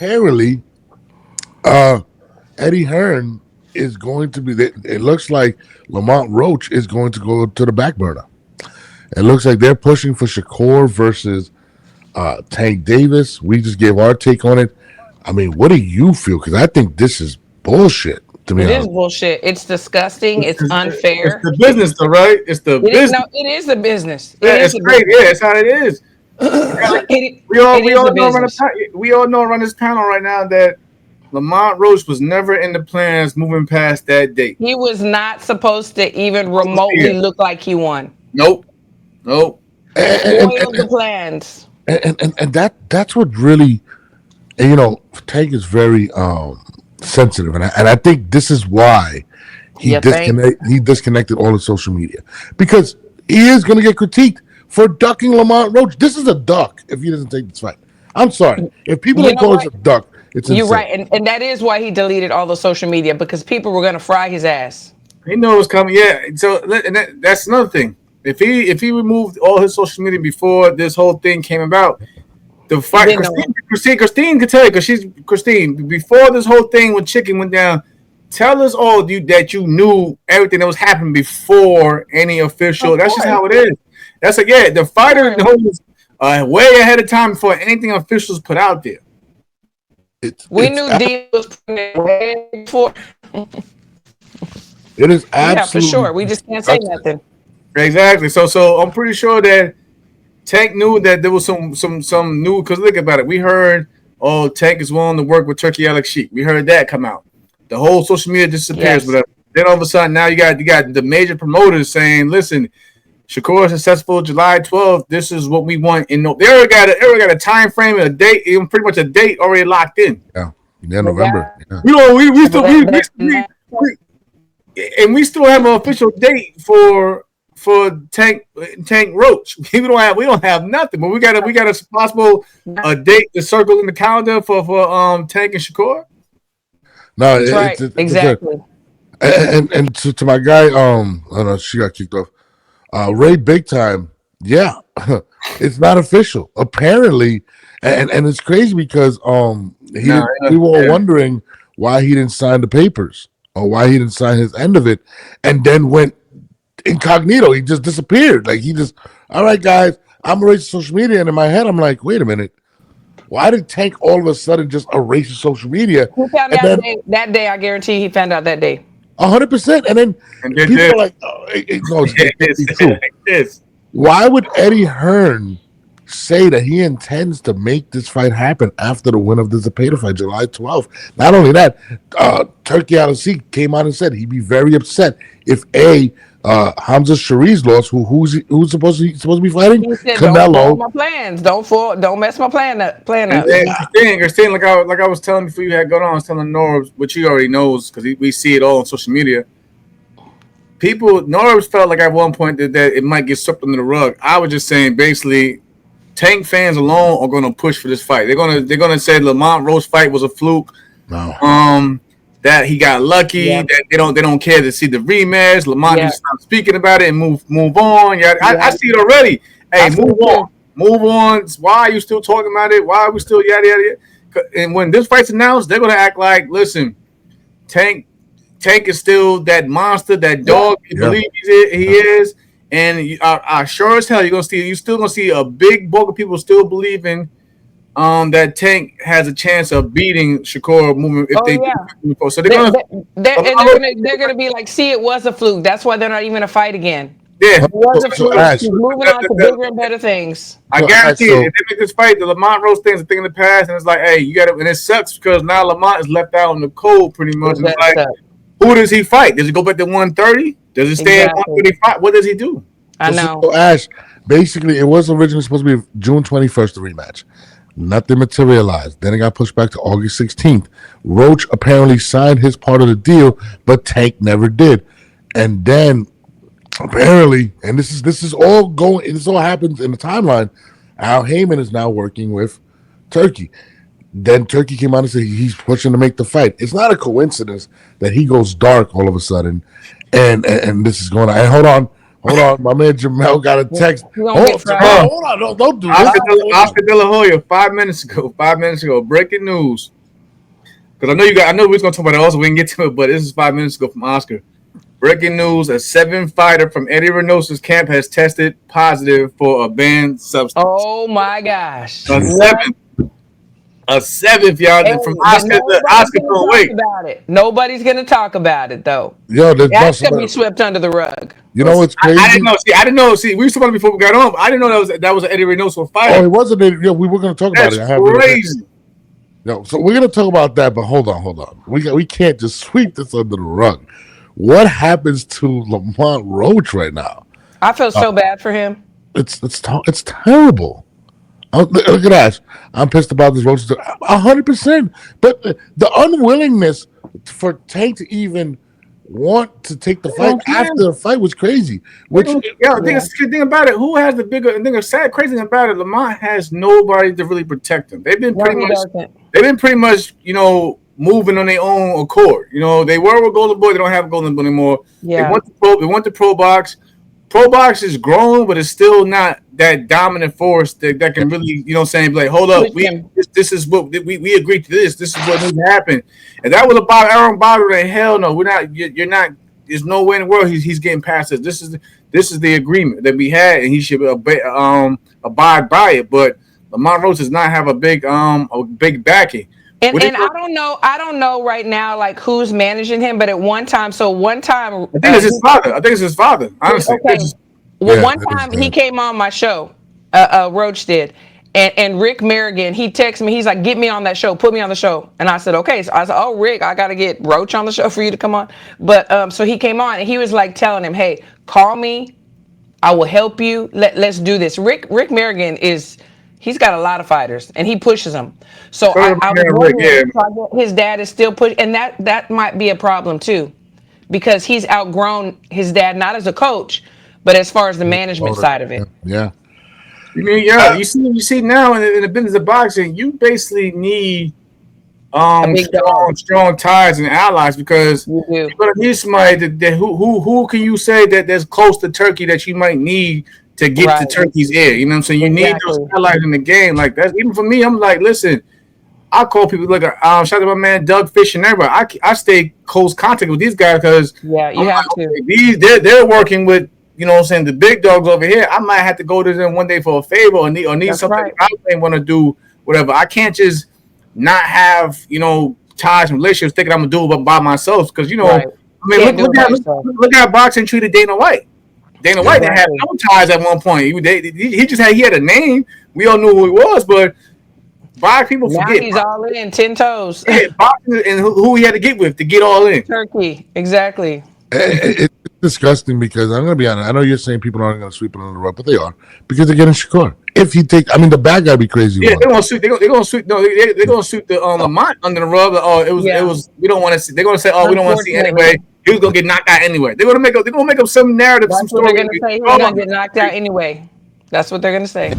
apparently, Eddie Hearn is going to be. It looks like Lamont Roach is going to go to the back burner. It looks like they're pushing for Shakur versus Tank Davis. We just gave our take on it. I mean, what do you feel? Because I think this is bullshit. To me, It is bullshit. It's disgusting. It's unfair. It's the business, though, right? It's the business. No, it is a business. It's great. Yeah, it's how it is. We all know around this panel right now that Lamont Roach was never in the plans moving past that date. He was not supposed to even remotely look like he won. Nope. Spoiled the plans. And that's what really, Tank is very sensitive, and I think this is why he disconnected all his social media, because he is going to get critiqued for ducking Lamont Roach. This is a duck if he doesn't take this fight. I'm sorry. If people don't call it a duck, it's insane. You're right, and that is why he deleted all the social media, because people were going to fry his ass. He knows what's coming. Yeah. So that's another thing. If he removed all his social media before this whole thing came about, the fight, Christine could tell you, because she's Christine. Before this whole thing with Chicken went down, tell us all that you knew everything that was happening before any official. That's just how it is. That's the fighter knows way ahead of time before anything officials put out there. We knew Dean was putting way before. It is absolutely, yeah, for sure. We just can't say nothing. Exactly. So I'm pretty sure that Tank knew that there was some new, because look about it. We heard, Tank is willing to work with Turkey Alex Sheik. We heard that come out. The whole social media disappears. Yes. Then all of a sudden now you got the major promoters saying, listen, Shakur is successful July 12th. This is what we want. They already got a time frame and a date, even pretty much a date already locked in. Yeah, November. Yeah. We still have an official date for Tank Roach. We don't have nothing, but we got a possible date to circle in the calendar for Tank and Shakur. No, that's right. Exactly. And to my guy, I don't know, she got kicked off. Ray Big Time, yeah, it's not official apparently, and it's crazy because we were wondering why he didn't sign the papers or why he didn't sign his end of it, and then went incognito. He just disappeared. Like all right, guys, I'm erasing social media, and in my head, I'm like, wait a minute, why did Tank all of a sudden just erase his social media? He found out that day. I guarantee he found out that day. 100%, and then people are like, it's true. Why would Eddie Hearn say that he intends to make this fight happen after the win of the Zepeda fight, July 12th? Not only that, Turkey Alex Sheik came out and said he'd be very upset if Hamza Shari's lost. Who's supposed to be fighting? He said, Canelo. Don't my plans. Don't mess my plan up. Christine, like I was telling before you had gone on, I was telling Norbs, which he already knows because we see it all on social media. Norbs felt like at one point that it might get swept under the rug. I was just saying, basically, Tank fans alone are going to push for this fight. They're gonna say Lamont Roach fight was a fluke. No. That he got lucky. Yeah. That they don't care to see the rematch. Lamont just stop speaking about it and move on. Yeah, I see it already. Hey, move on. Why are you still talking about it? Why are we still yada yada? And when this fight's announced, they're gonna act like, listen, Tank is still that monster, that dog. He believes he is, and I sure as hell you're still gonna see a big bulk of people still believing that Tank has a chance of beating Shakur moving if they. So they're gonna be like, see, it was a fluke. That's why they're not even a fight again. Yeah, it was a fluke. He's moving on to bigger and better things. I guarantee it. If they make this fight, the Lamont Roach thing's a thing in the past, and it's like, hey, you got it, and it sucks because now Lamont is left out in the cold pretty much. And it's like, who does he fight? Does he go back to 130? Does he stay at 135? What does he do? I know. So Ash, basically, it was originally supposed to be June 21st, the rematch. Nothing materialized. Then it got pushed back to August 16th. Roach apparently signed his part of the deal, but Tank never did. And then apparently, and this is all going. This all happens in the timeline. Al Heyman is now working with Turkey. Then Turkey came out and said he's pushing to make the fight. It's not a coincidence that he goes dark all of a sudden, and this is going on. And hold on, Hold on, my man Jamel got a text. Jamel, hold on, don't do this. Oscar De La Hoya, 5 minutes ago. 5 minutes ago, breaking news. Because I know we was gonna talk about it also. We can get to it, but this is 5 minutes ago from Oscar. Breaking news: a 7 fighter from Eddie Reynoso's camp has tested positive for a banned substance. Oh my gosh! A seventh, y'all. Hey, from Oscar from wait. About it. Nobody's gonna talk about it though. Yo, that's gonna be swept under the rug. You know what's crazy? I didn't know. See, we were talking before we got on. I didn't know that was an Eddie Reynoso fighter. Oh, it wasn't. Yeah, we were going to talk about it. That's crazy. No, so we're going to talk about that, but hold on. We can't just sweep this under the rug. What happens to Lamont Roach right now? I feel so bad for him. It's terrible. Look at that. I'm pissed about this Roach. 100%. But the unwillingness for Tank to even want to take the fight after the fight was crazy. The thing about it, who has the bigger? And the sad crazy thing about it, Lamont has nobody to really protect him. They've been pretty much, moving on their own accord. They were with Golden Boy. They don't have Golden Boy anymore. Yeah. They went to Pro Box. Pro Box is grown, but it's still not that dominant force that can really, be like, hold up, this is what we agreed to this. This is what needs to happen. And that was about Aaron Bottle. Then hell no, we're not. You're not. There's no way in the world he's getting past this. This is the agreement that we had, and he should abide by it. But Lamont Roach does not have a big backing. And I don't know right now like who's managing him, but at one time, I think it's his father. I think it's his father. Honestly, okay. One time he came on my show, Roach did, and Rick Merrigan, he texted me. He's like, "Get me on that show. Put me on the show." And I said, "Okay." So I said, "Oh, Rick, I got to get Roach on the show for you to come on." But so he came on, and he was like telling him, "Hey, call me. I will help you. Let's do this." Rick Merrigan he's got a lot of fighters, and he pushes them. So I was wondering, his dad is still pushing, and that might be a problem too, because he's outgrown his dad, not as a coach, but as far as the management side of it. Yeah. You see now in the business of boxing, you basically need strong ties and allies, because you're gonna need somebody that who can you say that there's close to Turkey that you might need to get to Turkey's ear. You know what I'm saying? You need those allies in the game. Like that's even for me. I'm like, listen, I call people like shout out to my man Doug Fish and everybody. I stay close contact with these guys because you have to. They're working with, the big dogs over here. I might have to go to them one day for a favor or need something. Right. I may want to do whatever. I can't just not have ties and relationships thinking I'm gonna do it by myself, because right. I mean look at boxing treated Dana White. Dana White didn't have no ties at one point. He had a name. We all knew who he was, but people forget. Now he's all in 10 toes. Boxing and who he had to get with to get all in. Turkey, exactly. It's disgusting, because I'm going to be honest. I know you're saying people aren't going to sweep it under the rug, but they are, because they're getting Shakur. If he the bad guy be crazy. Yeah, they're gonna sweep. They're gonna sweep. No, they're gonna sweep the Lamont under the rug. Oh, it was. We don't want to see. They're gonna say, oh, we don't want to see anyway. He was gonna get knocked out anyway. They're gonna make up some narrative. That's what they're gonna say. He's gonna get knocked out anyway. That's what they're gonna say.